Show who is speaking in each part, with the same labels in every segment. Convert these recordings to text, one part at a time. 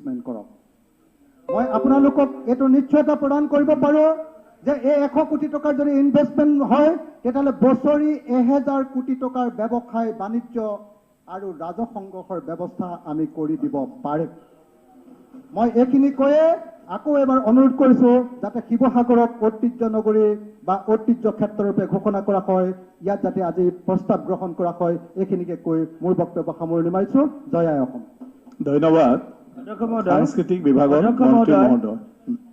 Speaker 1: Investment কৰক। মই আপোনালোকক এইটো নিশ্চয়তা প্ৰদান কৰিব পাৰোঁ যে এই 100 কোটি টকাৰ যদি ইনভেষ্টমেণ্ট হয় তেতিয়াহ'লে বছৰি 1000 কোটি টকাৰ ব্যৱসায় বাণিজ্য আৰু ৰাজহ সংগ্ৰহৰ ব্যৱস্থা আমি কৰি দিব পাৰিম। মই এইখিনি কৈয়ে আকৌ এবাৰ অনুৰোধ কৰিছোঁ যাতে শিৱসাগৰক ঐতিহ্য নগৰী বা ঐতিহ্য ক্ষেত্ৰৰূপে ঘোষণা কৰা হয়, ইয়াত যাতে আজি প্ৰস্তাৱ গ্ৰহণ কৰা হয়, এইখিনিকে কৈ মোৰ বক্তব্য সামৰণি মাৰিছোঁ। জয় আই অসম।
Speaker 2: ধন্যবাদ। সাংস্কৃতিক বিভাগৰ মন্ত্ৰী মহোদয়।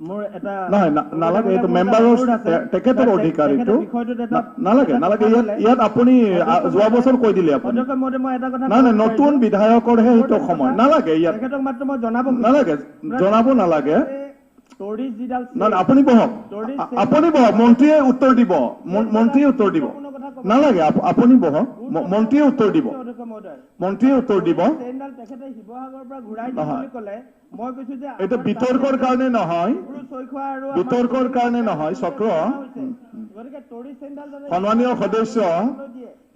Speaker 3: মোৰ এটা
Speaker 2: নালাগে, এইটো মেম্বাৰৰ তেখেতৰ অধিকাৰ, এইটো নালাগে নালাগে। ইয়াত আপুনি যোৱা বছৰ কৈ দিলে আপুনি। নাই নাই, নতুন বিধায়কৰহে সেইটো সময়। নালাগে ইয়াত,
Speaker 3: মাত্ৰ মই জনাব
Speaker 2: নালাগে। আপুনি বহক, আপুনি বহক, মন্ত্ৰীয়ে উত্তৰ দিব, মন্ত্ৰীয়ে উত্তৰ দিব। নালাগে, আপুনি বহক, মন্ত্ৰীয়ে উত্তৰ দিব, মন্ত্ৰীয়ে উত্তৰ দিব। এইটো বিতৰ্কৰ কাৰণে নহয়, বিতৰ্কৰ কাৰণে নহয় চক্ৰ। সন্মানীয় সদস্য,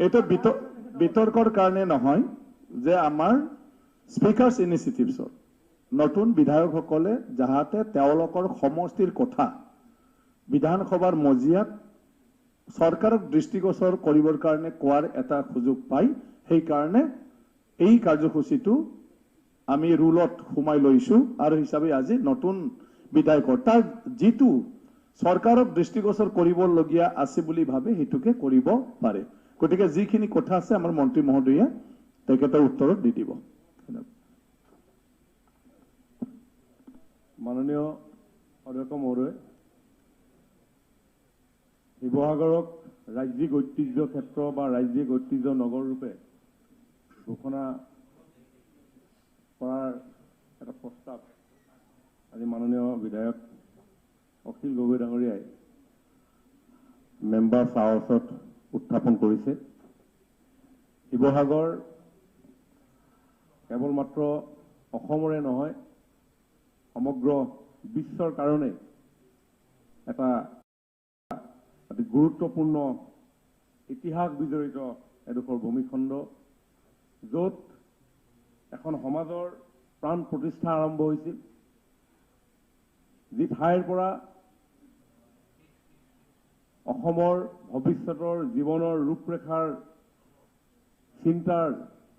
Speaker 2: এইটো বিতৰ্কৰ কাৰণে নহয় যে আমাৰ স্পীকাৰ্ছ ইনিচিয়েটিভছৰ নতুন বিধায়কসকলে যাহাতে তেওঁলোকৰ সমষ্টিৰ কথা বিধানসভাৰ মজিয়াত চৰকাৰক দৃষ্টিগোচৰ কৰিবৰ কাৰণে কোৱাৰ এটা সুযোগ পায়, সেইকাৰণে এই কাৰ্যসূচীটো আমি ৰুলত সোমাই লৈছোঁ আৰু হিচাপে আজি নতুন বিধায়কৰ তাৰ যিটো চৰকাৰক দৃষ্টিগোচৰ কৰিবলগীয়া আছে বুলি ভাবে সেইটোকে কৰিব পাৰে। গতিকে যিখিনি কথা আছে আমাৰ মন্ত্ৰী মহোদয়ে তেখেতৰ উত্তৰত দি দিব।
Speaker 4: মাননীয় অধ্যক্ষ মহোদয়, শিৱসাগৰক ৰাজ্যিক ঐতিহ্য ক্ষেত্ৰ বা ৰাজ্যিক ঐতিহ্য নগৰ ৰূপে ঘোষণা কৰাৰ এটা প্ৰস্তাৱ আজি মাননীয় বিধায়ক অখিল গগৈ ডাঙৰীয়াই মেম্বাৰ্ছ হাউচত উত্থাপন কৰিছে। শিৱসাগৰ কেৱল মাত্ৰ অসমৰে নহয়, সমগ্ৰ বিশ্বৰ কাৰণে এটা অতি গুৰুত্বপূৰ্ণ ইতিহাস বিজড়িত এডোখৰ ভূমিখণ্ড, য'ত এখন সমাজৰ প্ৰাণ প্ৰতিষ্ঠা আৰম্ভ হৈছিল, যি ঠাইৰ পৰা অসমৰ ভৱিষ্যতৰ জীৱনৰ ৰূপৰেখাৰ চিন্তাৰ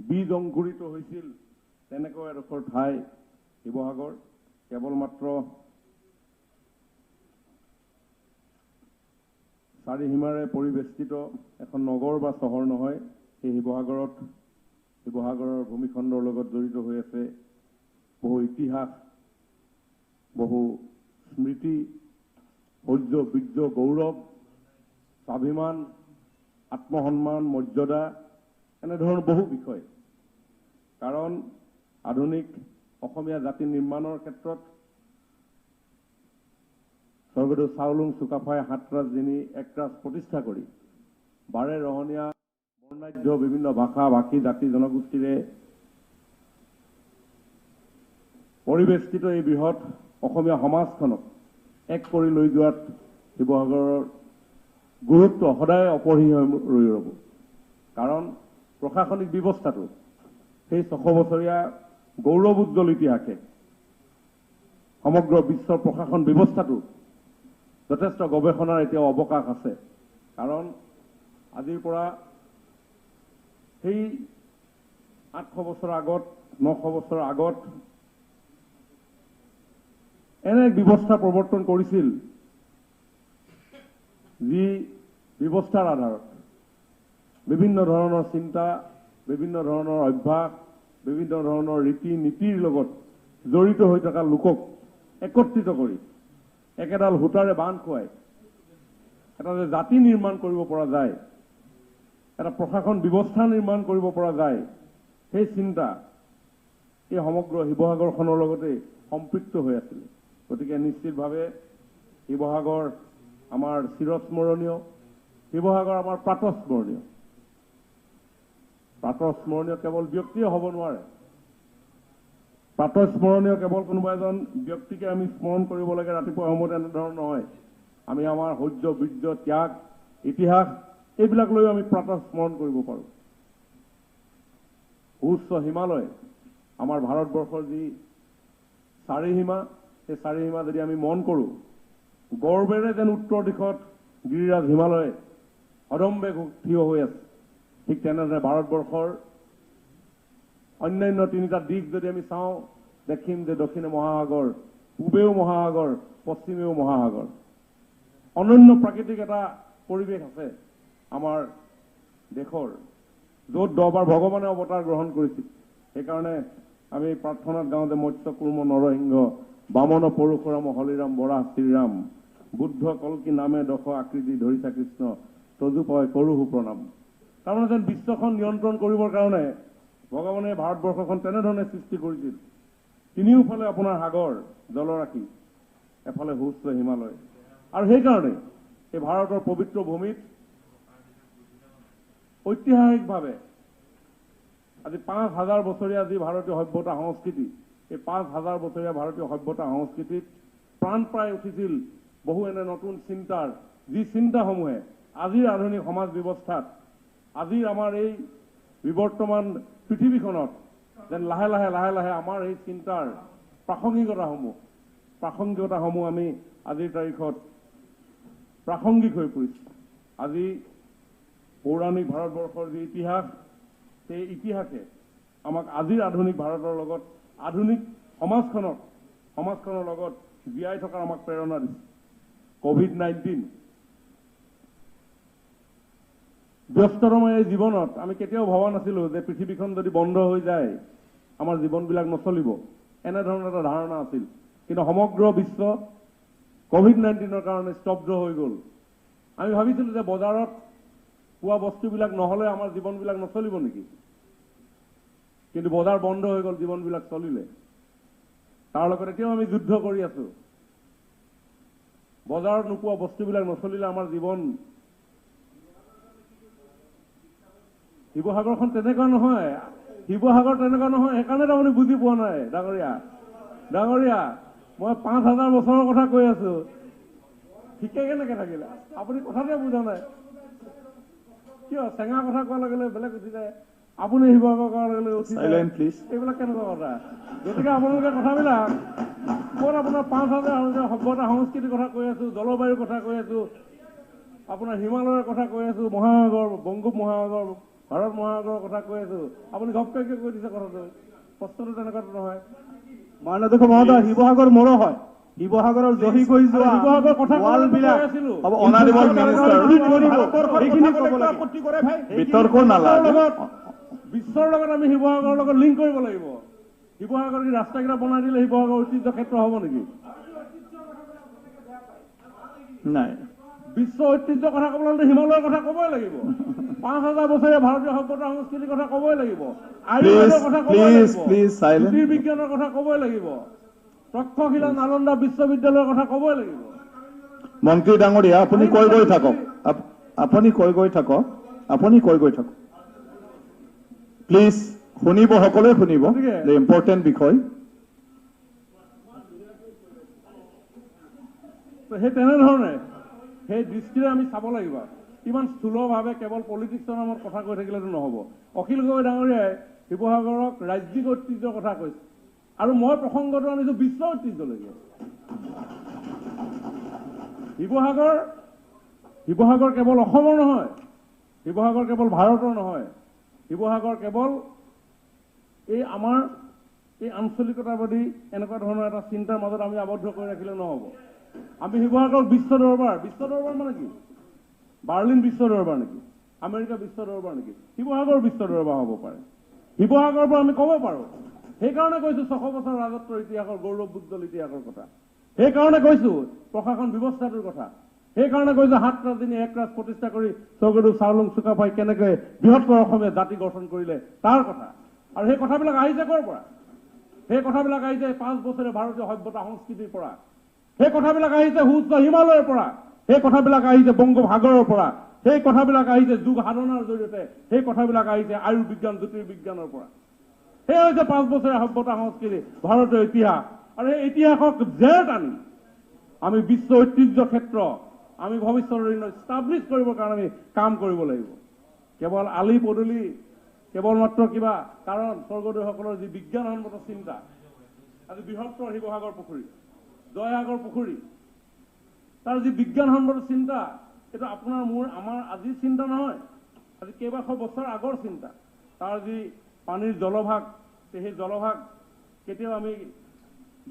Speaker 4: বীজ অংকুৰিত হৈছিল, তেনেকৈ এডোখৰ ঠাই শিৱসাগৰ। কেৱল মাত্ৰ চাৰিসীমাৰে পৰিবেষ্টিত এখন নগৰ বা চহৰ নহয়, সেই শিৱসাগৰৰ ভূমিখণ্ডৰ লগত জড়িত হৈ আছে বহু ইতিহাস, বহু স্মৃতি, শৌৰ্য, বীৰ্য, গৌৰৱ, স্বাভিমান, আত্মসন্মান, মৰ্যাদা, এনেধৰণৰ বহু বিষয়। কাৰণ আধুনিক অসমীয়া জাতি নিৰ্মাণৰ ক্ষেত্ৰত স্বৰ্গদেউ চাওলুং চুকাফাই সাতৰাজধানী একৰাজ প্ৰতিষ্ঠা কৰি বাৰে ৰহণীয়া বৰ্ণাঢ্য বিভিন্ন ভাষা ভাষী জাতি জনগোষ্ঠীৰে পৰিবেষ্টিত এই বৃহৎ অসমীয়া সমাজখনক এক কৰি লৈ যোৱাত শিৱসাগৰৰ গুৰুত্ব সদায় অপৰিসীম হৈ ৰ'ব। কাৰণ প্ৰশাসনিক ব্যৱস্থাটো সেই 600 বছৰীয়া গৌৰৱ উজ্জ্বল ইতিহাসে সমগ্ৰ বিশ্বৰ প্ৰশাসন ব্যৱস্থাটো যথেষ্ট গৱেষণাৰ এতিয়াও অৱকাশ আছে। কাৰণ আজিৰ পৰা সেই 800 বছৰ আগত, 900 বছৰ আগত এনে এক ব্যৱস্থা প্ৰৱৰ্তন কৰিছিল, যি ব্যৱস্থাৰ আধাৰত বিভিন্ন ধৰণৰ চিন্তা, বিভিন্ন ধৰণৰ অভ্যাস, বিভিন্ন ধৰণৰ ৰীতি নীতিৰ লগত জড়িত হৈ থকা লোকক একত্ৰিত কৰি একেডাল সূতাৰে বান্ধ খুৱাই এটা যে জাতি নিৰ্মাণ কৰিব পৰা যায়, এটা প্ৰশাসন ব্যৱস্থা নিৰ্মাণ কৰিব পৰা যায়, সেই চিন্তা এই সমগ্ৰ শিৱসাগৰখনৰ লগতে সম্পৃক্ত হৈ আছিল। গতিকে নিশ্চিতভাৱে শিৱসাগৰ আমাৰ চিৰস্মৰণীয়, শিৱসাগৰ আমাৰ প্ৰাতঃস্মৰণীয়। প্ৰাতঃস্মৰণীয় কেৱল ব্যক্তিয়ে হ'ব নোৱাৰে। প্ৰাতঃস্মৰণীয় কেৱল কোনোবা এজন ব্যক্তিকে আমি স্মৰণ কৰিব লাগে ৰাতিপুৱা সময়ত, এনেধৰণৰ নহয়। আমি আমাৰ শৌৰ্য, বীৰ্য, ত্যাগ, ইতিহাস এইবিলাক লৈও আমি প্ৰাতঃস্মৰণ কৰিব পাৰোঁ। উচ্চ হিমালয় আমাৰ ভাৰতবৰ্ষৰ যি চাৰিসীমা, সেই চাৰিসীমা যদি আমি মন কৰোঁ, গৰ্বেৰে যেন উত্তৰ দিশত গিৰিৰাজ হিমালয় অদম্বে থিয় হৈ আছে, ঠিক তেনেদৰে ভাৰতবৰ্ষৰ অন্যান্য তিনিটা দিশ যদি আমি চাওঁ, দেখিম যে দক্ষিণে মহাসাগৰ, পূবেও মহাসাগৰ, পশ্চিমেও মহাসাগৰ। অনন্য প্ৰাকৃতিক এটা পৰিৱেশ আছে আমাৰ দেশৰ, য'ত 10 বাৰ ভগৱানে অৱতাৰ গ্ৰহণ কৰিছিল। সেইকাৰণে আমি প্ৰাৰ্থনাত গাওঁ যে মৎস্য কুৰ্ম নৰসিংহ, বামন পৰশুৰাম হলিৰাম বৰাহ শ্ৰীৰাম, বুদ্ধ কল্কি নামে দশ আকৃতি ধৰিছা কৃষ্ণ, তজুপয় কৰোহু প্ৰণাম। তাৰমানে যেন বিশ্বখন নিয়ন্ত্ৰণ কৰিবৰ কাৰণে ভগৱানে ভাৰতবৰ্ষখন তেনেধৰণে সৃষ্টি কৰিছিল। তিনিওফালে আপোনাৰ সাগৰ, জলৰাশি, এফালে সুউচ্চ হিমালয়। আৰু সেইকাৰণে এই ভাৰতৰ পবিত্ৰ ভূমিত ঐতিহাসিকভাৱে আজি 5000 বছৰীয়া যি ভাৰতীয় সভ্যতা সংস্কৃতি, এই 5000 বছৰীয়া ভাৰতীয় সভ্যতা সংস্কৃতিত প্ৰাণ পাই উঠিছিল বহু এনে নতুন চিন্তাৰ, যি চিন্তাসমূহে আজিৰ আধুনিক সমাজ ব্যৱস্থাত, আজিৰ আমাৰ এই বিবৰ্তমান পৃথিৱীখনত যেন লাহে লাহে আমাৰ এই চিন্তাৰ প্ৰাসংগিকতাসমূহ আমি আজিৰ তাৰিখত প্ৰাসংগিক হৈ পৰিছে। আজি পৌৰাণিক ভাৰতবৰ্ষৰ যি ইতিহাস, সেই ইতিহাসে আমাক আজিৰ আধুনিক ভাৰতৰ লগত, আধুনিক সমাজখনৰ লগত জীয়াই থকাৰ আমাক প্ৰেৰণা দিছে। COVID-19 ব্যস্তময় এই জীৱনত আমি কেতিয়াও ভবা নাছিলো যে পৃথিৱীখন যদি বন্ধ হৈ যায় আমাৰ জীৱনবিলাক নচলিব, এনেধৰণৰ এটা ধাৰণা আছিল। কিন্তু সমগ্ৰ বিশ্ব COVID-19ৰ কাৰণে স্তব্ধ হৈ গ'ল। আমি ভাবিছিলো যে বজাৰত পোৱা বস্তুবিলাক নহলে আমাৰ জীৱনবিলাক নচলিব নেকি, কিন্তু বজাৰ বন্ধ হৈ গ'ল, জীৱনবিলাক চলিলে। তাৰ লগত এতিয়াও আমি যুদ্ধ কৰি আছো। বজাৰত নোপোৱা বস্তুবিলাক নচলিলে আমাৰ জীৱন। শিৱসাগৰখন তেনেকুৱা নহয়, সেইকাৰণে আপুনি বুজি পোৱা নাই ডাঙৰীয়া। মই 5000 বছৰৰ কথা কৈ আছো, ঠিকে কেনেকে থাকিলে আপুনি কথাতে বুজা নাই কিয়? চেঙা কথা কোৱাৰ লগে লগে বেলেগ উঠি যায়, আপুনি শিৱসাগৰ কোৱাৰ লগে লগে উঠি যায়, এইবিলাক কেনেকুৱা কথা? গতিকে আপোনালোকে কথাবিলাক ক'ত আপোনাৰ 5000 সভ্যতা সংস্কৃতিৰ কথা কৈ আছো, জলবায়ুৰ কথা কৈ আছো, আপোনাৰ হিমালয়ৰ কথা কৈ আছো, মহাসাগৰ, বংগোপ মহাসাগৰ, ভাৰত মহাসাগৰৰ কথা কৈ আছো, আপুনি ঘপকে কৈ দিছে কথাটো। প্ৰশ্নটো তেনেকুৱাটো নহয়।
Speaker 3: মহানদীখ মহোদয়, শিৱসাগৰ মোৰো হয়। শিৱসাগৰৰ জহি হৈ যোৱা
Speaker 4: শিৱসাগৰ কথা
Speaker 3: ৱালবিলাক
Speaker 2: অনাৰেবল মিনিষ্টাৰ, বিতৰ্ক নালাগে।
Speaker 4: বিশ্বৰ লগত আমি শিৱসাগৰৰ লগত লিংক কৰিব লাগিব। শিৱসাগৰ কি ৰাস্তাকেইটা বনাই দিলে শিৱসাগৰ ঐতিহ্য ক্ষেত্ৰ হ'ব নেকি?
Speaker 2: নাই,
Speaker 4: বিশ্ব ঐতিহ্যৰ কথা ক'বলৈ হ'লে হিমালয়ৰ কথা ক'বই লাগিব। 5000 বছৰীয়া ভাৰতীয় সভ্যতা সংস্কৃতিৰ কথা ক'বই লাগিব। আয়ুৰ্বেদৰ কথা ক'বই লাগিব, জ্যোতিৰ্বিজ্ঞানৰ কথা ক'বই লাগিব, তক্ষশিলা নালন্দা বিশ্ববিদ্যালয়ৰ কথা ক'বই লাগিব।
Speaker 2: মন্ত্ৰী ডাঙৰীয়া, আপুনি কৈ গৈ থাকক, প্লিজ। শুনিব, সকলোৱে শুনিব, ইম্পৰ্টেণ্ট বিষয়।
Speaker 4: সেই তেনেধৰণে সেই দৃষ্টিৰে আমি চাব লাগিব। ইমান স্থূলভাৱে কেৱল পলিটিক্সৰ নামত কথা কৈ থাকিলেতো নহ'ব। অখিল গগৈ ডাঙৰীয়াই শিৱসাগৰক ৰাজ্যিক ঐতিহ্যৰ কথা কৈছে, আৰু মই প্ৰসংগটো আনিছো বিশ্ব ঐতিহ্যলৈকে। শিৱসাগৰ কেৱল অসমৰ নহয়, শিৱসাগৰ কেৱল ভাৰতৰ নহয়, শিৱসাগৰ কেৱল এই আমাৰ এই আঞ্চলিকতাবাদী এনেকুৱা ধৰণৰ এটা চিন্তাৰ মাজত আমি আবদ্ধ কৰি ৰাখিলে নহ'ব। আমি শিৱসাগৰ বিশ্ব দৰবাৰ মানে কি? বাৰ্লিন বিশ্ব দৰবাৰ নেকি? আমেৰিকা বিশ্ব দৰবাৰ নেকি? শিৱসাগৰ বিশ্ব দৰবাৰ হ'ব পাৰে। শিৱসাগৰৰ পৰা আমি ক'ব পাৰোঁ। সেইকাৰণে কৈছো 600 বছৰ ৰাজত্বৰ ইতিহাসৰ গৌৰৱ উজ্জ্বল ইতিহাসৰ কথা। সেইকাৰণে কৈছো প্ৰশাসন ব্যৱস্থাটোৰ কথা। সেইকাৰণে কৈছো 7 ৰাজধানী 1 ৰাজ প্ৰতিষ্ঠা কৰি স্বৰ্গদেউ চাওলুং চুকাফাই কেনেকৈ বৃহত্তৰ অসমীয়া জাতি গঠন কৰিলে তাৰ কথা। আৰু সেই কথাবিলাক আহিছে ক'ৰ পৰা? সেই কথাবিলাক আহিছে 5 বছৰীয়া ভাৰতীয় সভ্যতা সংস্কৃতিৰ পৰা। সেই কথাবিলাক আহিছে সুউচ্চ হিমালয়ৰ পৰা। সেই কথাবিলাক আহিছে বংগোপসাগৰৰ পৰা। সেই কথাবিলাক আহিছে যুগ সাধনাৰ জৰিয়তে। সেই কথাবিলাক আহিছে আয়ুৰ্বিজ্ঞান জ্যোতিৰ্বিজ্ঞানৰ পৰা। সেই হৈছে 5 বছৰীয়া সভ্যতা সংস্কৃতি, ভাৰতীয় ইতিহাস। আৰু সেই ইতিহাসক জেৰ টানি আমি বিশ্ব ঐতিহ্য ক্ষেত্ৰ আমি ভৱিষ্যতৰ ষ্টাব্লিছ কৰিবৰ কাৰণে আমি কাম কৰিব লাগিব। কেৱল আলি পদূলি, কেৱল মাত্ৰ কিবা কাৰণ স্বৰ্গদেউসকলৰ যি বিজ্ঞানসন্মত চিন্তা, আজি বৃহত্তৰ শিৱসাগৰ পুখুৰী, জয়সাগৰ পুখুৰী, তাৰ যি বিজ্ঞানসন্মত চিন্তা, এইটো আপোনাৰ আমাৰ আজিৰ চিন্তা নহয়, আজি কেইবাশ বছৰ আগৰ চিন্তা। তাৰ যি পানীৰ জলভাগ, সেই জলভাগ কেতিয়াও আমি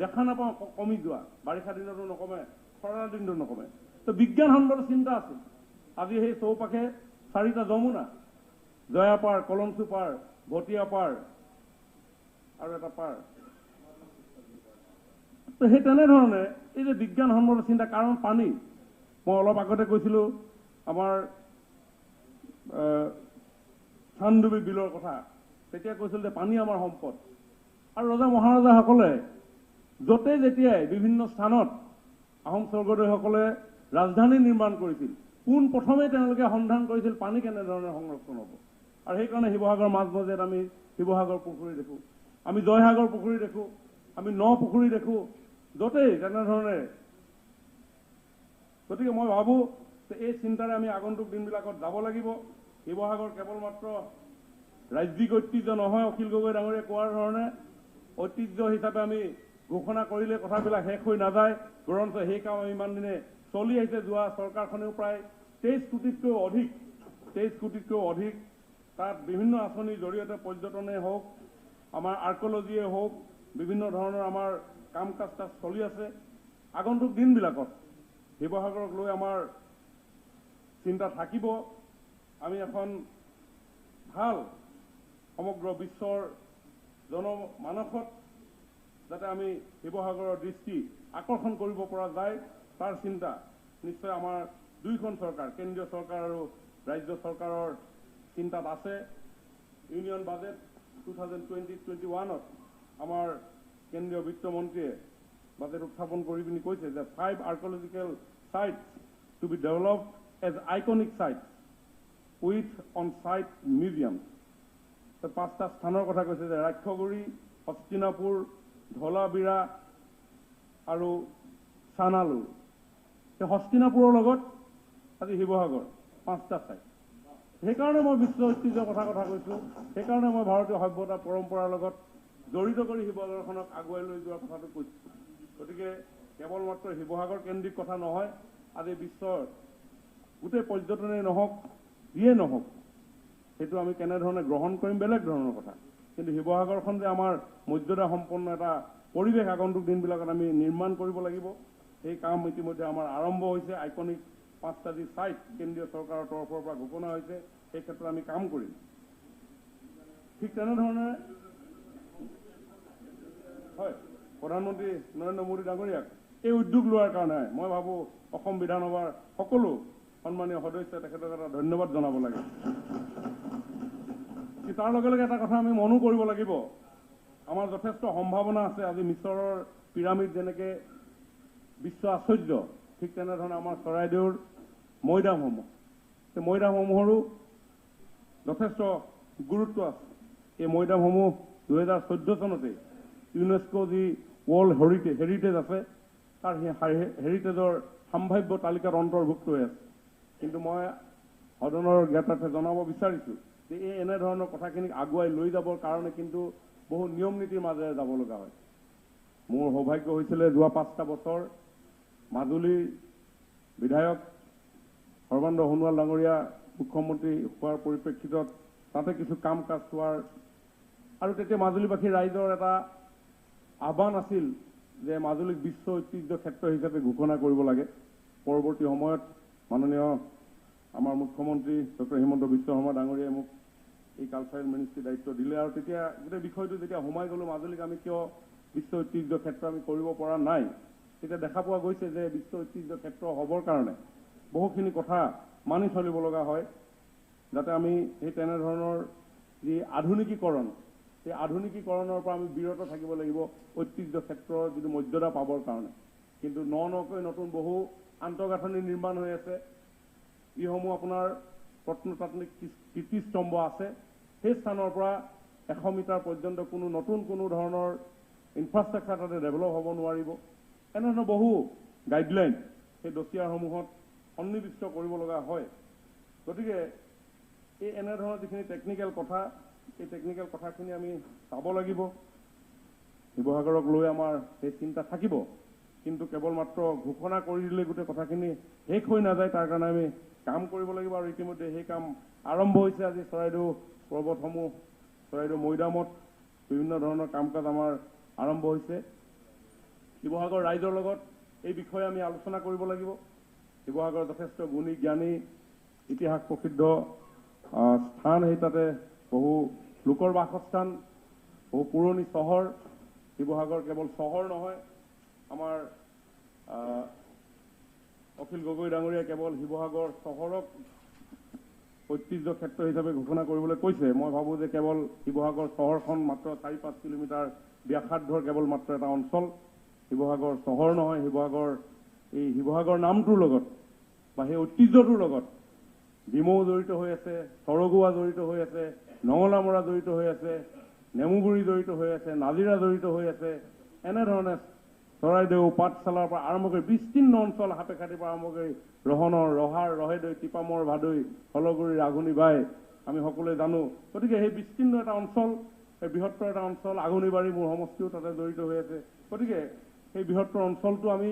Speaker 4: দেখা নাপাওঁ কমি যোৱা, বাৰিষা দিনতো নকমে, খৰাং দিনতো নকমে। তো বিজ্ঞানসন্মত চিন্তা আছিল। আজি সেই চৌপাশে 4টা যমুনা, জয়াপাৰ, কলমচু পাৰ, ভটিয়া পাৰ আৰু এটা পাৰ। তো সেই তেনেধৰণে এই যে বিজ্ঞানসন্মত চিন্তা, কাৰণ পানী, মই অলপ আগতে কৈছিলোঁ আমাৰ চান্দুবি বিলৰ কথা, তেতিয়া কৈছিল যে পানী আমাৰ সম্পদ। আৰু ৰজা মহাৰজাসকলে য'তে যেতিয়াই বিভিন্ন স্থানত আহোম স্বৰ্গদেউসকলে ৰাজধানী নিৰ্মাণ কৰিছিল, পোনপ্ৰথমে তেওঁলোকে সন্ধান কৰিছিল পানী কেনেধৰণে সংৰক্ষণ হ'ব। আৰু সেইকাৰণে শিৱসাগৰ মাজমজিয়াত আমি শিৱসাগৰ পুখুৰী দেখোঁ, আমি জয়সাগৰ পুখুৰী দেখোঁ, আমি ন পুখুৰী দেখোঁ, য'তেই তেনেধৰণে। গতিকে মই ভাবোঁ যে এই চিন্তাৰে আমি আগন্তুক দিনবিলাকত যাব লাগিব। শিৱসাগৰ কেৱল মাত্ৰ ৰাজ্যিক ঐতিহ্য নহয়, অখিল গগৈ ডাঙৰীয়ে কোৱাৰ ধৰণে ঐতিহ্য হিচাপে আমি ঘোষণা কৰিলে কথাবিলাক শেষ হৈ নাযায়, বৰঞ্চ সেই কাম আমি ইমান দিনে চলি আহিছে। যোৱা চৰকাৰখনেও প্ৰায় 23 কোটিতকৈও অধিক তাত বিভিন্ন আঁচনিৰ জৰিয়তে পৰ্যটনেই হওক, আমাৰ আৰ্কলজিয়ে হওক, বিভিন্ন ধৰণৰ আমাৰ কাম কাজ তাত চলি আছে। আগন্তুক দিনবিলাকত শিৱসাগৰক লৈ আমাৰ চিন্তা থাকিব। আমি এখন ভাল সমগ্ৰ বিশ্বৰ জনমানসত যাতে আমি শিৱসাগৰৰ দৃষ্টি আকৰ্ষণ কৰিব পৰা যায়, তাৰ চিন্তা নিশ্চয় আমাৰ দুয়োখন চৰকাৰ, কেন্দ্ৰীয় চৰকাৰ আৰু ৰাজ্য চৰকাৰৰ চিন্তাত আছে। ইউনিয়ন বাজেট 2020-21ত আমাৰ কেন্দ্ৰীয় বিত্তমন্ত্ৰীয়ে বাজেট উত্থাপন কৰি পিনি কৈছে যে 5 archaeological sites to be developed as iconic sites with on site museum. 5টা স্থানৰ কথা কৈছে যে ৰাক্ষগুৰি, হস্তিনাপুৰ, ধলাবিৰা আৰু চানালুৰ। সেই হস্তিনাপুৰৰ লগত আজি শিৱসাগৰ 5টা ঠাই। সেইকাৰণে মই বিশ্ব ঐতিহ্যৰ কথা কৈছোঁ, সেইকাৰণে মই ভাৰতীয় সভ্যতা পৰম্পৰাৰ লগত জড়িত কৰি শিৱসাগৰখনক আগুৱাই লৈ যোৱাৰ কথাটো কৈছোঁ। গতিকে কেৱল মাত্ৰ শিৱসাগৰ কেন্দ্ৰিক কথা নহয়, আজি বিশ্বৰ গোটেই পৰ্যটনেই নহওক, যিয়ে নহওক, সেইটো আমি কেনেধৰণে গ্ৰহণ কৰিম বেলেগ ধৰণৰ কথা। কিন্তু শিৱসাগৰখন যে আমাৰ মৰ্যাদা সম্পন্ন এটা পৰিৱেশ আগন্তুক দিনবিলাকত আমি নিৰ্মাণ কৰিব লাগিব, সেই কাম ইতিমধ্যে আমাৰ আৰম্ভ হৈছে। আইকনিক 5টা যি চাইট কেন্দ্ৰীয় চৰকাৰৰ তৰফৰ পৰা ঘোষণা হৈছে, সেই ক্ষেত্ৰত আমি কাম কৰিম। ঠিক তেনেধৰণে হয়, প্ৰধানমন্ত্ৰী নৰেন্দ্ৰ মোদী ডাঙৰীয়াক এই উদ্যোগ লোৱাৰ কাৰণে মই ভাবোঁ অসম বিধানসভাৰ সকলো সন্মানীয় সদস্যই তেখেতক এটা ধন্যবাদ জনাব লাগে। তাৰ লগে লগে এটা কথা আমি মনো কৰিব লাগিব, আমাৰ যথেষ্ট সম্ভাৱনা আছে। আজি মিছৰৰ পিৰামিড যেনেকৈ বিশ্ব আশ্চৰ্য, ঠিক তেনেধৰণে আমাৰ চৰাইদেউৰ মৈদামসমূহ, সেই মৈদামসমূহৰো যথেষ্ট গুৰুত্ব আছে। এই মৈদামসমূহ 2014 চনতেই ইউনেস্কো যি ৱৰ্ল্ড হেৰিটেজ আছে, তাৰ হেৰিটেজৰ সম্ভাৱ্য তালিকাত অন্তৰ্ভুক্ত হৈ আছে। কিন্তু মই সদনৰ জ্ঞাতাৰ্থে জনাব বিচাৰিছোঁ যে এই এনেধৰণৰ কথাখিনিক আগুৱাই লৈ যাবৰ কাৰণে কিন্তু বহু নিয়ম নীতিৰ মাজেৰে যাব লগা হয়। মোৰ সৌভাগ্য হৈছিলে যোৱা 5টা বছৰ মাজুলীৰ বিধায়ক সৰ্বানন্দ সোণোৱাল ডাঙৰীয়া মুখ্যমন্ত্ৰী হোৱাৰ পৰিপ্ৰেক্ষিতত তাতে কিছু কাম কাজ চোৱাৰ, আৰু তেতিয়া মাজুলীবাসী ৰাইজৰ এটা আহ্বান আছিল যে মাজুলীক বিশ্ব ঐতিহ্য ক্ষেত্ৰ হিচাপে ঘোষণা কৰিব লাগে। পৰৱৰ্তী সময়ত মাননীয় আমাৰ মুখ্যমন্ত্ৰী ডক্টৰ হিমন্ত বিশ্ব শৰ্মা ডাঙৰীয়াই মোক এই কালচাৰেল মিনিষ্ট্ৰীৰ দায়িত্ব দিলে, আৰু তেতিয়া গোটেই বিষয়টো যেতিয়া সোমাই গ'লোঁ, মাজুলীক আমি কিয় বিশ্ব ঐতিহ্য ক্ষেত্ৰ আমি কৰিব পৰা নাই, তেতিয়া দেখা পোৱা গৈছে যে বিশ্ব ঐতিহ্য ক্ষেত্ৰ হ'বৰ কাৰণে বহুখিনি কথা মানি চলিব লগা হয়, যাতে আমি সেই তেনেধৰণৰ যি আধুনিকীকৰণ, সেই আধুনিকীকৰণৰ পৰা আমি বিৰত থাকিব লাগিব ঐতিহ্য ক্ষেত্ৰৰ যিটো মৰ্যাদা পাবৰ কাৰণে। কিন্তু নকৈ নতুন বহু আন্তঃগাঁথনি নিৰ্মাণ হৈ আছে, যিসমূহ আপোনাৰ প্ৰত্নতাত্ত্বিক কীৰ্তিস্তম্ভ আছে, সেই স্থানৰ পৰা 100 মিটাৰ পৰ্যন্ত নতুন কোনো ধৰণৰ ইনফ্ৰাষ্ট্ৰাকচাৰ তাতে ডেভেলপ হ'ব নোৱাৰিব। এনেধৰণৰ বহু গাইডলাইন সেই ডচিয়াৰসমূহত সন্নিৱিষ্ট কৰিব লগা হয়। গতিকে এই এনেধৰণৰ যিখিনি টেকনিকেল কথা, এই টেকনিকেল কথাখিনি আমি চাব লাগিব। শিৱসাগৰক লৈ আমাৰ সেই চিন্তা থাকিব, কিন্তু কেৱল মাত্ৰ ঘোষণা কৰি দিলে গোটেই কথাখিনি শেষ হৈ নাযায়। তাৰ কাৰণে আমি কাম কৰিব লাগিব, আৰু ইতিমধ্যে সেই কাম আৰম্ভ হৈছে। আজি চৰাইদেউ পৰ্বতসমূহ, চৰাইদেউ মৈদামত বিভিন্ন ধৰণৰ কাম কাজ আমাৰ আৰম্ভ হৈছে। শিৱসাগৰ ৰাইজৰ লগত এই বিষয়ে আমি আলোচনা কৰিব লাগিব। শিৱসাগৰ যথেষ্ট গুণী জ্ঞানী ইতিহাস প্ৰসিদ্ধ স্থান, সেই তাতে বহু লোকৰ বাসস্থান, বহু পুৰণি চহৰ। শিৱসাগৰ কেৱল চহৰ নহয়, আমাৰ অখিল গগৈ ডাঙৰীয়াই কেৱল শিৱসাগৰ চহৰক ঐতিহ্য ক্ষেত্ৰ হিচাপে ঘোষণা কৰিবলৈ কৈছে। মই ভাবোঁ যে কেৱল শিৱসাগৰ চহৰখন মাত্ৰ 4-5 কিলোমিটাৰ ব্যাসাৰ্ধৰ কেৱল মাত্ৰ এটা অঞ্চল। শিৱসাগৰ চহৰ নহয়, শিৱসাগৰ এই শিৱসাগৰ নামটোৰ লগত বা সেই ঐতিহ্যটোৰ লগত ডিমৌ জড়িত হৈ আছে, সৰগুৱা জড়িত হৈ আছে, নঙলামৰা জড়িত হৈ আছে, নেমুগুৰি জড়িত হৈ আছে, নাজিৰা জড়িত হৈ আছে। এনেধৰণে চৰাইদেউ পাঠশালাৰ পৰা আৰম্ভ কৰি বিস্তীৰ্ণ অঞ্চল, সাপেখাতিৰ পৰা আৰম্ভ কৰি ৰহনৰ, ৰহাৰ, ৰহেদৈ, টিপামৰ, ভাদৈ, হলগুৰি, ৰাঘুনি বাই আমি সকলোৱে জানো। গতিকে সেই বিস্তীৰ্ণ এটা অঞ্চল, এই বৃহত্তৰ এটা অঞ্চল, আগুনিবাৰী মোৰ সমষ্টিও তাতে জড়িত হৈ আছে। গতিকে সেই বৃহত্তৰ অঞ্চলটো আমি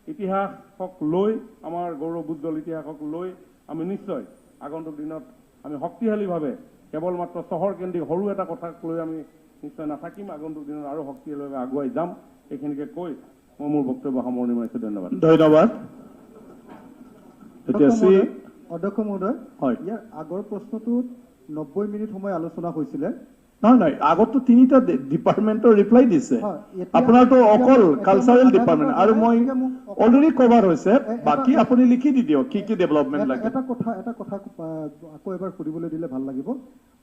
Speaker 4: ইতিহাসক লৈ, আমাৰ গৌৰৱোজ্জ্বল ইতিহাসক লৈ আমি নিশ্চয় আগন্তুক দিনত আমি শক্তিশালীভাৱে কেৱল মাত্ৰ চহৰ কেন্দ্ৰিক সৰু এটা কথাক লৈ আমি নিশ্চয় নাথাকিম। আগন্তুক দিনত আৰু শক্তিশালীভাৱে আগুৱাই যাম। এইখিনিকে কৈ মই মোৰ বক্তব্য সামৰণি মাৰিছোঁ। ধন্যবাদ।
Speaker 2: ধন্যবাদ।
Speaker 1: অধ্যক্ষ মহোদয়,
Speaker 2: হয়,
Speaker 1: ইয়াৰ আগৰ প্ৰশ্নটোত 90 মিনিট সময় আলোচনা হৈছিলে।
Speaker 2: নহয়, আগতো 3টা ডিপাৰ্টমেণ্টৰ ৰিপ্লাই দিছে। আপোনাৰতো অকল কালচাৰেল ডিপাৰ্টমেণ্ট, আৰু মই অলৰেডি কভাৰ হৈছে। বাকী আপুনি লিখি দি দিয়ক কি কি ডেভেলপমেণ্ট লাগে।
Speaker 1: এটা কথা আকৌ এবাৰ সুধিবলৈ দিলে ভাল লাগিব।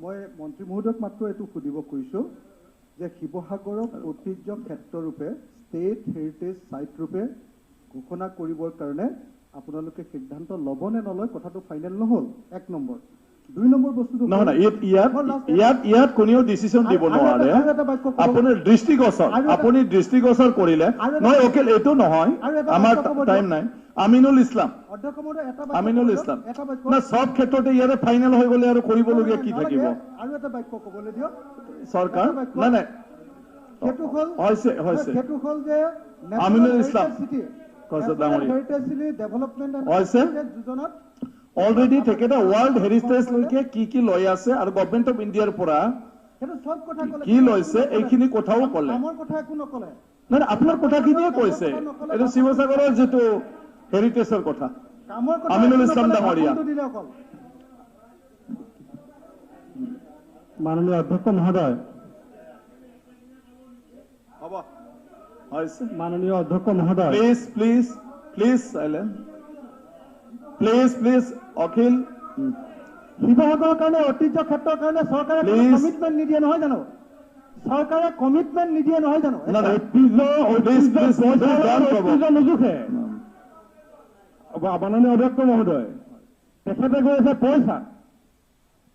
Speaker 1: মই মন্ত্ৰী মহোদয়ক মাত্ৰ এইটো সুধিব খুজিছোঁ যে শিৱসাগৰক ঐতিহ্য ক্ষেত্ৰৰূপে, ষ্টেট হেৰিটেজ চাইট ৰূপে ঘোষণা কৰিবৰ কাৰণে আপোনালোকে সিদ্ধান্ত ল'ব নে নলয়, কথাটো ফাইনেল নহ'ল। 1 নম্বৰ। 2 নম্বৰ বস্তুটো
Speaker 2: নহয় নহয়, ইয়াত কোনেও ডিচিশ্যন দিব নোৱাৰে। আপোনাৰ দৃষ্টিগোচৰ, আপুনি দৃষ্টিগোচৰ কৰিলে নহয়। অকিল, এইটো নহয়, আমাৰ টাইম নাই। আমিনুল ইছলাম, আমিনুল ইছলাম না, চব ক্ষেত্ৰতে ইয়াৰে ফাইনেল হৈ গ'লে আৰু কৰিবলগীয়া কি থাকিব?
Speaker 1: আৰু এটা বাক্য ক'বলৈ দিয়ক।
Speaker 2: চৰকাৰ নাই নাই,
Speaker 1: সেইটো হ'ল যে
Speaker 2: Aminul Islam
Speaker 1: heritage city development
Speaker 2: হৈছে
Speaker 1: যোজনাত
Speaker 2: অলৰেডি তেখেতে ৱৰ্ল্ড হেৰিটেজলৈকে কি লৈ আছে, আৰু গভৰ্ণমেণ্ট অফ ইণ্ডিয়াৰ পৰা
Speaker 1: সেইটো চব কথা ক'লে,
Speaker 2: কি লৈছে এইখিনি কথাও ক'লে।
Speaker 1: আমাৰ কথা একো নক'লে।
Speaker 2: নাই, আপোনাৰ কথাখিনিয়ে কৈছে। এইটো শিৱসাগৰৰ যিটো হেৰিটেজৰ কথা। আমিনুল ইছলাম ডাঙৰীয়া।
Speaker 3: মাননীয় অধ্যক্ষ মহোদয়, মাননীয় অধ্যক্ষ মহোদয়,
Speaker 2: please please please silent, please please. Akhil,
Speaker 1: শিৱসাগৰৰ কাৰণে, ঐতিহ্য ক্ষেত্ৰৰ কাৰণে চৰকাৰে কমিটমেণ্ট নিদিয়ে নহয় জানো? চৰকাৰে কমিটমেণ্ট নিদিয়ে নহয় জানো?
Speaker 3: নোজোখে। মাননীয় অধ্যক্ষ মহোদয়, তেখেতে কৈ আছে পইচা।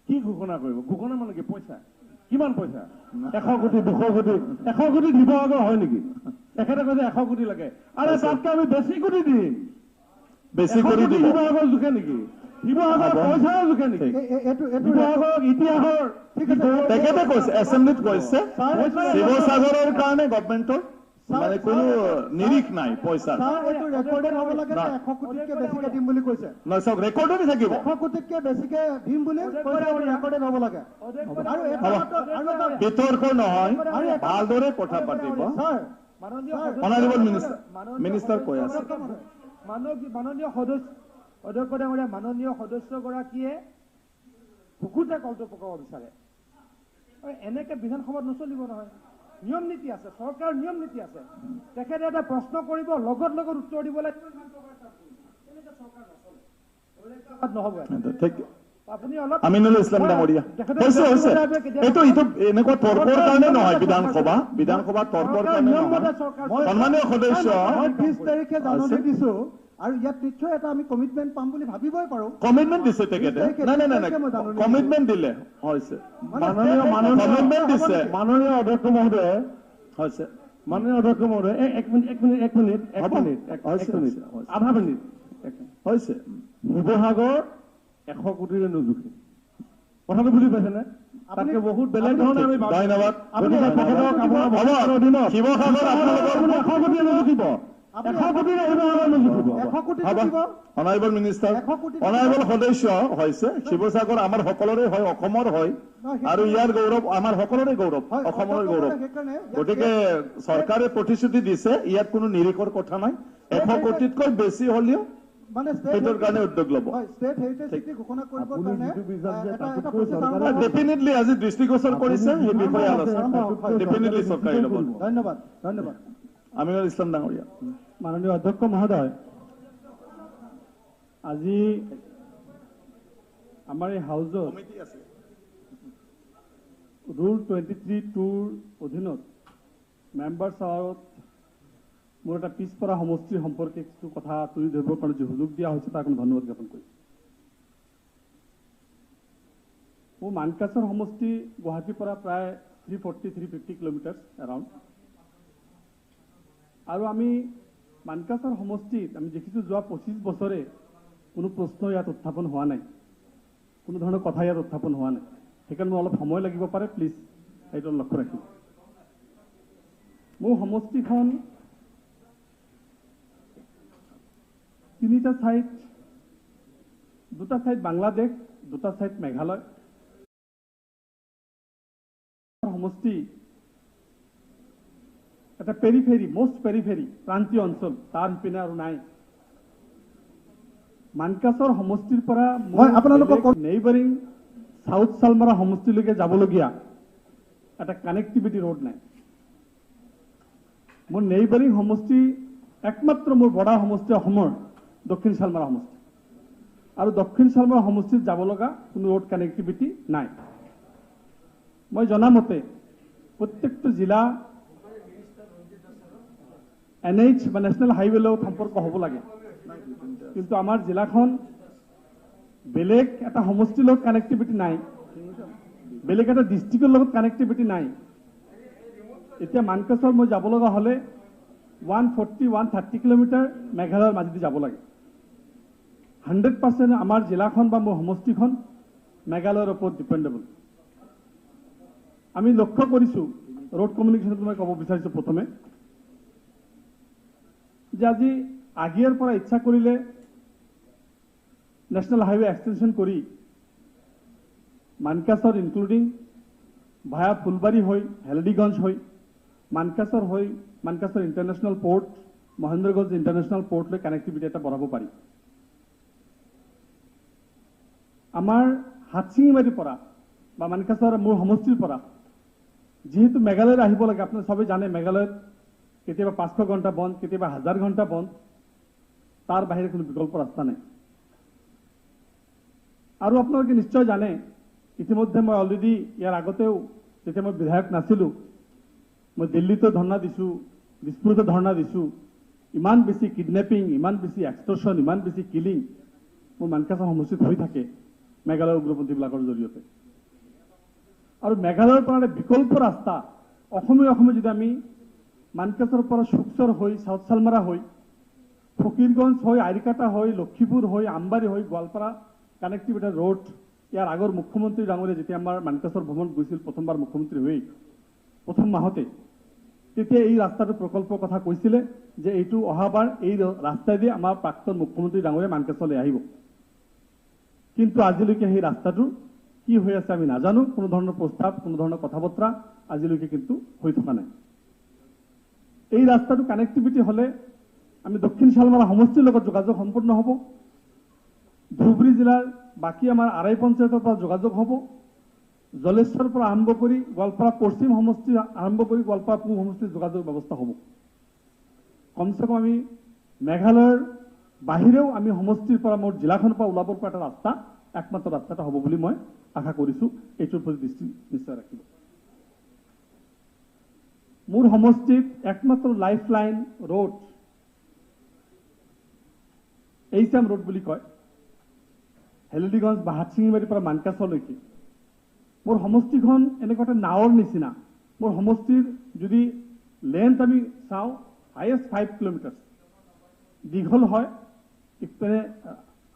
Speaker 4: কি ঘোষণা কৰিব? ঘোষণা মানে কি? পইচা কিমান পইচা?
Speaker 3: 100 কোটি, 200 কোটি। 100 কোটি শিৱসাগৰ হয় নেকি?
Speaker 4: তেখেতে কৈছে 100 কোটি লাগে।
Speaker 3: আৰে তাতকে আমি বেছি কোটি দিম।
Speaker 2: বেছি কৰি দিব।
Speaker 3: শিৱসাগৰ জোখে নেকি? শিৱসাগৰ পইচাও জোখে নেকি? শিৱসাগৰ ইতিহাসৰ
Speaker 2: তেখেতে কৈছে, এছেম্বলিত কৈছে শিৱসাগৰৰ কাৰণে গভৰ্ণমেণ্টৰ মানে কোনো নিৰিখ নাই পইচা।
Speaker 1: এইটো ৰেকৰ্ডেড হ'ব লাগে, 100 কোটিতকৈ বেছিকে দিম বুলি কৈছে।
Speaker 2: নহয়, চাওক, ৰেকৰ্ডতে থাকিব।
Speaker 1: 100 কোটিতকৈ বেছিকে দিম বুলি কৈছে, ৰেকৰ্ডেড হ'ব লাগে।
Speaker 2: বিতৰ্ক নহয়, ভালদৰে কথা পাতিব। অনাৰেবল মিনিষ্টাৰ কৈ আছে।
Speaker 5: মাননীয় সদস্য অধ্যক্ষ ডাঙৰীয়া, মাননীয় সদস্যগৰাকীয়ে ভুকুতে কলটো পকাব বিচাৰে। এনেকে বিধানসভাত নচলিব নহয়। নিয়ম নীতি আছে, চৰকাৰৰ নিয়ম নীতি আছে। তেখেতে এটা প্ৰশ্ন কৰিব, লগত উত্তৰ দিব লাগে। নহ'ব। আপুনি অলপ
Speaker 2: আমিনুল ইছলাম ডাঙৰীয়া, হৈছে এইটো এনেকুৱা তৰ্কৰ কাৰণে নহয়। বিধানসভা তৰ্কৰ কাৰণে নহয়। সন্মানীয় সদস্য,
Speaker 1: 20 তাৰিখে জাননী দিছো, আৰু ইয়াত নিশ্চয় এটা আমি কমিটমেণ্ট পাম বুলি ভাবিবই পাৰো।
Speaker 2: কমিটমেণ্ট দিছে তেখেতে। নাই, কমিটমেণ্ট দিলে হৈছে। কমিটমেণ্ট দিছে
Speaker 3: মাননীয় অধ্যক্ষ মহোদয়।
Speaker 2: হৈছে।
Speaker 3: মাননীয় অধ্যক্ষ মহোদয়, এক মিনিট, আধা মিনিট
Speaker 2: হৈছে।
Speaker 3: শিৱসাগৰ 100 কোটিৰে নোজোখে। কথাটো বুজি পাইছেনে? তাতকে বহুত বেলেগ ধৰণে আমি ভাবো।
Speaker 2: ধন্যবাদ।
Speaker 3: আপুনি এশ কোটি আপোনাৰ বছৰৰ অধীনত
Speaker 2: শিৱসাগৰ আপোনালোকৰ
Speaker 3: 100 কোটি নুজুখিব, 100 কোটি শিৱসাগৰ নুজুখিব।
Speaker 1: 100 কোটি
Speaker 2: হ'ব
Speaker 1: দিব।
Speaker 2: অনাৰেবল মিনিষ্টাৰ
Speaker 1: 100 কোটি
Speaker 2: অনাৰেবল সদস্য হৈছে শিৱসাগৰ আমাৰ সকলোৰে হয়, অসমৰ হয় আৰু ইয়াৰ গৌৰৱ আমাৰ সকলোৰে গৌৰৱ,
Speaker 1: হয়,
Speaker 2: অসমৰ
Speaker 1: অসমৰ
Speaker 2: গৌৰৱ।
Speaker 1: সেইকাৰণে ইয়াত
Speaker 2: গতিকে চৰকাৰে প্ৰতিশ্ৰুতি দিছে, ইয়াত কোনো নিৰিখৰ কথা নাই। 100 কোটিতকৈ বেছি হ'লেও
Speaker 1: মানে
Speaker 2: সেইটোৰ কাৰণে উদ্যোগ ল'ব।
Speaker 1: হয়, ষ্টেট হেৰিটেজ চিটি ঘোষণা কৰিবৰ
Speaker 3: আপুনি
Speaker 1: কাৰণে
Speaker 3: যিটো বিচাৰিছে
Speaker 1: এটা
Speaker 3: তাতোতকৈ
Speaker 1: প্ৰচেছ আৰম্ভ
Speaker 3: চৰকাৰে
Speaker 1: হ'ব।
Speaker 2: ডেফিনেটলি আজি দৃষ্টিগোচৰ কৰিছে সেই বিষয়ে আলোচনা
Speaker 1: হয়,
Speaker 2: ডেফিনেটলি চৰকাৰে ল'ব।
Speaker 1: ধন্যবাদ ধন্যবাদ।
Speaker 2: আমিনুল ইছলাম ডাঙৰীয়া।
Speaker 3: মাননীয় অধ্যক্ষ মহোদয়, আজি আমাৰ এই হাউজত ৰুল 23(2)ৰ অধীনত মেম্বাৰ্ছ আৱাৰত মোৰ এটা পিছপৰা সমষ্টিৰ সম্পৰ্কে কিছু কথা তুলি ধৰিবৰ কাৰণে যে সুযোগ দিয়া হৈছে তাৰ কাৰণে ধন্যবাদ জ্ঞাপন কৰিছোঁ। মোৰ মানকাছৰ সমষ্টি গুৱাহাটীৰ পৰা প্ৰায় 340-350 কিলোমিটাৰ এৰাউণ্ড। আৰু আমি মানকাছৰ সমষ্টিত আমি দেখিছোঁ যোৱা 25 বছৰে কোনো প্ৰশ্ন ইয়াত উত্থাপন হোৱা নাই, কোনো ধৰণৰ কথা ইয়াত উত্থাপন হোৱা নাই। সেইকাৰণে মোৰ অলপ সময় লাগিব পাৰে, প্লিজ সেইটো লক্ষ্য ৰাখিব। মোৰ সমষ্টিখন 3টা ঠাইত, 2টা ঠাইত বাংলাদেশ, 2টা ঠাইত মেঘালয়। সমষ্টি এটা পেৰিফেৰী, মষ্ট পেৰিফেৰী প্ৰান্তীয় অঞ্চল, তাৰ সিপিনে আৰু নাই। মানকাছৰ সমষ্টিৰ পৰা
Speaker 1: মই আপোনালোকক
Speaker 3: নেইবাৰিং সাউথ চালমাৰা সমষ্টিলৈকে যাবলগীয়া এটা কানেক্টিভিটি ৰোড নাই। মোৰ নেইবাৰিং সমষ্টি একমাত্ৰ মোৰ বৰ্ডাৰ সমষ্টি অসমৰ দক্ষিণ চালমাৰা সমষ্টি, আৰু দক্ষিণ চালমাৰা সমষ্টিত যাব লগা কোনো ৰোড কানেক্টিভিটি নাই। মই জনামতে প্ৰত্যেকটো জিলা NH বা নেশ্যনেল হাইৱে লগত সম্পৰ্ক হ'ব লাগে, কিন্তু আমাৰ জিলাখন বেলেগ এটা সমষ্টিৰ লগত কানেক্টিভিটি নাই, বেলেগ এটা ডিষ্ট্ৰিক্টৰ লগত কানেক্টিভিটি নাই। এতিয়া মানকাছৰ মই যাব লগা হ'লে 140-130 কিলোমিটাৰ মেঘালয়ৰ মাজেদি যাব লাগে। 100% আমাৰ জিলাখন বা মোৰ সমষ্টিখন মেঘালয়ৰ ওপৰত ডিপেণ্ডেবল। আমি লক্ষ্য কৰিছোঁ, ৰোড কমিউনিকেশ্যনত মই ক'ব বিচাৰিছোঁ প্ৰথমে যে আজি আগিয়াৰ পৰা ইচ্ছা কৰিলে নেশ্যনেল হাইৱে এক্সটেনশ্যন কৰি মানকাছৰ ইনক্লুডিং ভায়া ফুলবাৰী হৈ হেলদিগঞ্জ হৈ Mankachar international port, Mahendraganj international পোৰ্টলৈ কানেক্টিভিটি এটা বঢ়াব পাৰি। আমাৰ হাতচিঙিমাৰীৰ পৰা বা মানকাছৰ মোৰ সমষ্টিৰ পৰা যিহেতু মেঘালয়ত আহিব লাগে, আপোনালোকে সবেই জানে মেঘালয়ত কেতিয়াবা 500 ঘণ্টা বন্ধ, কেতিয়াবা 1000 ঘণ্টা বন্ধ, তাৰ বাহিৰে কোনো বিকল্প ৰাস্তা নাই। আৰু আপোনালোকে নিশ্চয় জানে, ইতিমধ্যে মই অলৰেডি ইয়াৰ আগতেও যেতিয়া মই বিধায়ক নাছিলোঁ, মই দিল্লীতো ধৰ্ণা দিছোঁ, দিছপুৰতো ধৰ্ণা দিছোঁ। ইমান বেছি কিডনেপিং, ইমান বেছি এক্সটৰ্শন, ইমান বেছি কিলিং মোৰ মানকাছৰ সমষ্টিত হৈ থাকে মেঘালয়ৰ উগ্ৰপন্থীবিলাকৰ জৰিয়তে। আৰু মেঘালয়ৰ পৰা বিকল্প ৰাস্তা অসমে যদি আমি মানকাছৰ পৰা শুকচৰ হৈ, সাউথ চালমাৰা হৈ, ফকিৰগঞ্জ হৈ, আইৰিকাটা হৈ, লক্ষীপুৰ হৈ, আমবাৰী হৈ, গোৱালপাৰা কানেক্টিভিটি ৰোড, ইয়াৰ আগৰ মুখ্যমন্ত্ৰী ডাঙৰীয়া যেতিয়া আমাৰ মানকাছৰ ভ্ৰমণ গৈছিল প্ৰথমবাৰ মুখ্যমন্ত্ৰী হৈ প্ৰথম মাহতে, তেতিয়া এই ৰাস্তাটোৰ প্ৰকল্পৰ কথা কৈছিলে যে এইটো অহাবাৰ এই ৰাস্তাইদি আমাৰ প্ৰাক্তন মুখ্যমন্ত্ৰী ডাঙৰীয়া মানকাছলৈ আহিব। কিন্তু আজিলৈকে সেই ৰাস্তাটো কি হৈ আছে আমি নাজানো, কোনো ধৰণৰ প্ৰস্তাৱ, কোনো ধৰণৰ কথা বতৰা আজিলৈকে কিন্তু হৈ থকা নাই। এই ৰাস্তাটো কানেক্টিভিটি হ'লে আমি দক্ষিণ চালমাৰা সমষ্টিৰ লগত যোগাযোগ সম্পূৰ্ণ হ'ব, ধুবুৰী জিলাৰ বাকী আমাৰ আৰাই পঞ্চায়তৰ পৰা যোগাযোগ হ'ব, জলেশ্বৰৰ পৰা আৰম্ভ কৰি গোৱালপাৰা পশ্চিম সমষ্টি আৰম্ভ কৰি গোৱালপাৰা পূব সমষ্টিৰ যোগাযোগ ব্যৱস্থা হ'ব। কমচে কম আমি মেঘালয়ৰ বাহিৰেও আমি সমষ্টিৰ পৰা মোৰ জিলাখনৰ পৰা ওলাবৰ পৰা এটা ৰাস্তা, একমাত্ৰ ৰাস্তা এটা হ'ব বুলি মই আশা কৰিছোঁ। এইটোৰ প্ৰতি দৃষ্টি নিশ্চয় ৰাখিব। মোৰ সমষ্টিত একমাত্ৰ লাইফ লাইন ৰোড এইচাম ৰোড বুলি কয়, হেলদিগঞ্জ বা হাতচিঙিমাৰীৰ পৰা মানকাছলৈকে। মোৰ সমষ্টিখন এনেকুৱা এটা নাৱৰ নিচিনা। মোৰ সমষ্টিৰ যদি লেন্থ আমি চাওঁ হাইয়েষ্ট 5 কিলোমিটাৰ দীঘল হয়। একপিনে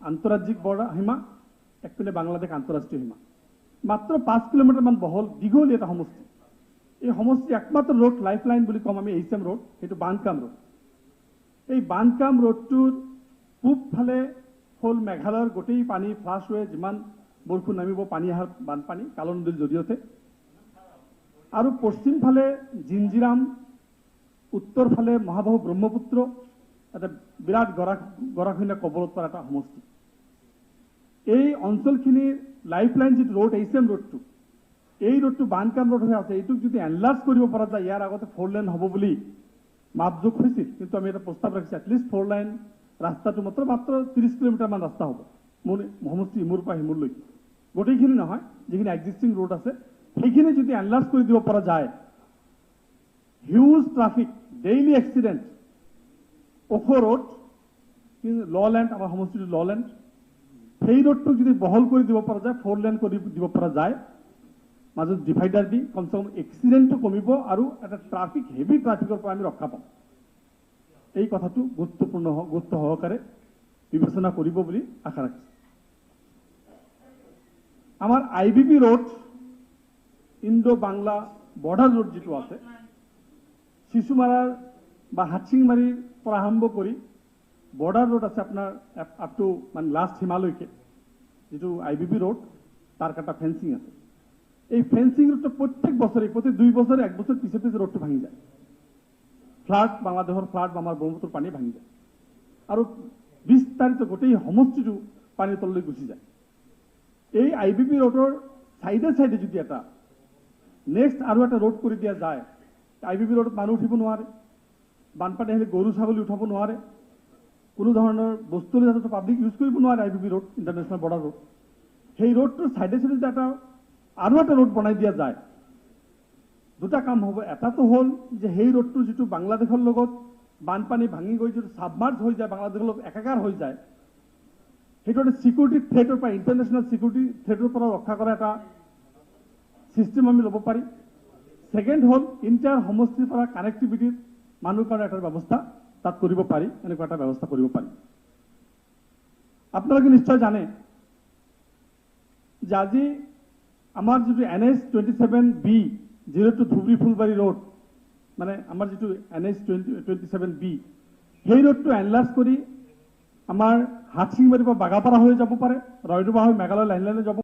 Speaker 3: আন্তঃৰাজ্যিক বৰ্ডাৰ সীমা, একপিনে বাংলাদেশ আন্তঃৰাষ্ট্ৰীয় সীমা। মাত্ৰ 5 কিলোমিটাৰমান বহল দীঘলীয়া এটা সমষ্টি। এই সমষ্টি একমাত্ৰ ৰোড লাইফলাইন বুলি কম আমি HM ৰোড, সেইটো বানকাম ৰোড। এই বানকাম ৰোডটোৰ পূবফালে হ'ল মেঘালয়ৰ গোটেই পানী ফ্লাছ হৈ যিমান বৰষুণ নামিব পানী অহাৰ বানপানী কালন নদীৰ জৰিয়তে, আৰু পশ্চিমফালে জিঞ্জিৰাম, উত্তৰ ফালে মহাবাহু ব্ৰহ্মপুত্ৰ, এটা বিৰাট গৰাখহনীয়া কবলত পৰা এটা সমষ্টি। এই অঞ্চলখিনিৰ লাইফলাইন যিটো ৰোড HM ৰোডটো, এই ৰোডটো বানকাম ৰোড হৈ আছে। এইটোক যদি এনলাৰ্জ কৰিব পৰা যায়, ইয়াৰ আগতে 4 লেন হ'ব বুলি মাপজোখ হৈছিল, কিন্তু আমি এটা প্ৰস্তাৱ ৰাখিছোঁ এটলিষ্ট 4 লাইন ৰাস্তাটো মাত্ৰ 30 কিলোমিটাৰমান ৰাস্তা হ'ব মোৰ সমষ্টি ইমূৰ পৰা সিমূৰলৈকে। গোটেইখিনি নহয়, যিখিনি এক্সিষ্টিং ৰোড আছে সেইখিনি যদি এনলাৰ্জ কৰি দিব পৰা যায়, হিউজ ট্ৰাফিক, ডেইলি এক্সিডেণ্ট, ওখ ৰোড, ল' লেণ্ড, আমাৰ সমষ্টিটো ল' লেণ্ড, সেই ৰোডটোক যদি বহল কৰি দিব পৰা যায়, 4 লেন কৰি দিব পৰা যায়, মাজত ডিভাইডাৰ দি কমচে কম এক্সিডেণ্টটো কমিব আৰু এটা ট্ৰাফিক, হেভি ট্ৰাফিকৰ পৰা আমি ৰক্ষা পাম। এই কথাটো গুৰুত্ব সহকাৰে বিবেচনা কৰিব বুলি আশা ৰাখিছোঁ। আমাৰ IBB road, Indo Bangla border road যিটো আছে, শিশুমাৰাৰ বা হাটচিংমাৰীৰ পৰা আৰম্ভ কৰি বৰ্ডাৰ ৰোড আছে আপোনাৰ আপ টু মানে লাষ্ট সীমালৈকে, যিটো IBB ৰোড, তাৰ এটা ফেন্সিং আছে। এই ফেন্সিং ৰোডটো প্ৰত্যেক বছৰে, প্ৰতি 2 বছৰে 1 বছৰ পিছে পিছে ৰোডটো ভাঙি যায়। ফ্লাড, বাংলাদেশৰ ফ্লাড বা আমাৰ ব্ৰহ্মপুত্ৰৰ পানী ভাঙি যায় আৰু বিস্তাৰিত গোটেই সমষ্টিটো পানীৰ তললৈ গুচি যায়। এই IBB ৰোডৰ চাইডে চাইডে যদি এটা নেক্সট আৰু এটা ৰোড কৰি দিয়া যায়, IBB ৰোডত মানুহ উঠিব নোৱাৰে, বানপানী আহিলে গৰু ছাগলী উঠাব নোৱাৰে, কোনো ধৰণৰ বস্তু যাতে পাব্লিক ইউজ কৰিব নোৱাৰে IBB road, international border road. সেই ৰোডটোৰ চাইডে চাইডে এটা আৰু এটা ৰোড বনাই দিয়া যায়, দুটা কাম হ'ব। এটাটো হ'ল যে সেই ৰোডটো যিটো বাংলাদেশৰ লগত বানপানী ভাঙি গৈ যিটো ছাবমাৰ্জ হৈ যায়, বাংলাদেশৰ লগত একাকাৰ হৈ যায়, সেইটো এটা ছিকিউৰিটি থ্ৰেটৰ পৰা, ইণ্টাৰনেশ্যনেল ছিকিউৰিটি থ্ৰেটৰ পৰা ৰক্ষা কৰা এটা ছিষ্টেম আমি ল'ব পাৰি। ছেকেণ্ড হ'ল ইণ্টাৰ সমষ্টিৰ পৰা কানেক্টিভিটিৰ মানুহৰ কাৰণে এটা ব্যৱস্থা তাত কৰিব পাৰি, এনেকুৱা এটা ব্যৱস্থা কৰিব পাৰি। আপোনালোকে নিশ্চয় জানে যে আজি আমাৰ যিটো NH 27B 02 Dhubri Phulbari road, মানে আমাৰ যিটো NH 27B, সেই ৰোডটো এনলাৰ্জ কৰি আমাৰ হাটচিংবাৰীৰ পৰা বাগাপাৰা হৈ যাব পাৰে, ৰয়ডুবা হৈ মেঘালয় লাইন লাইনে যাব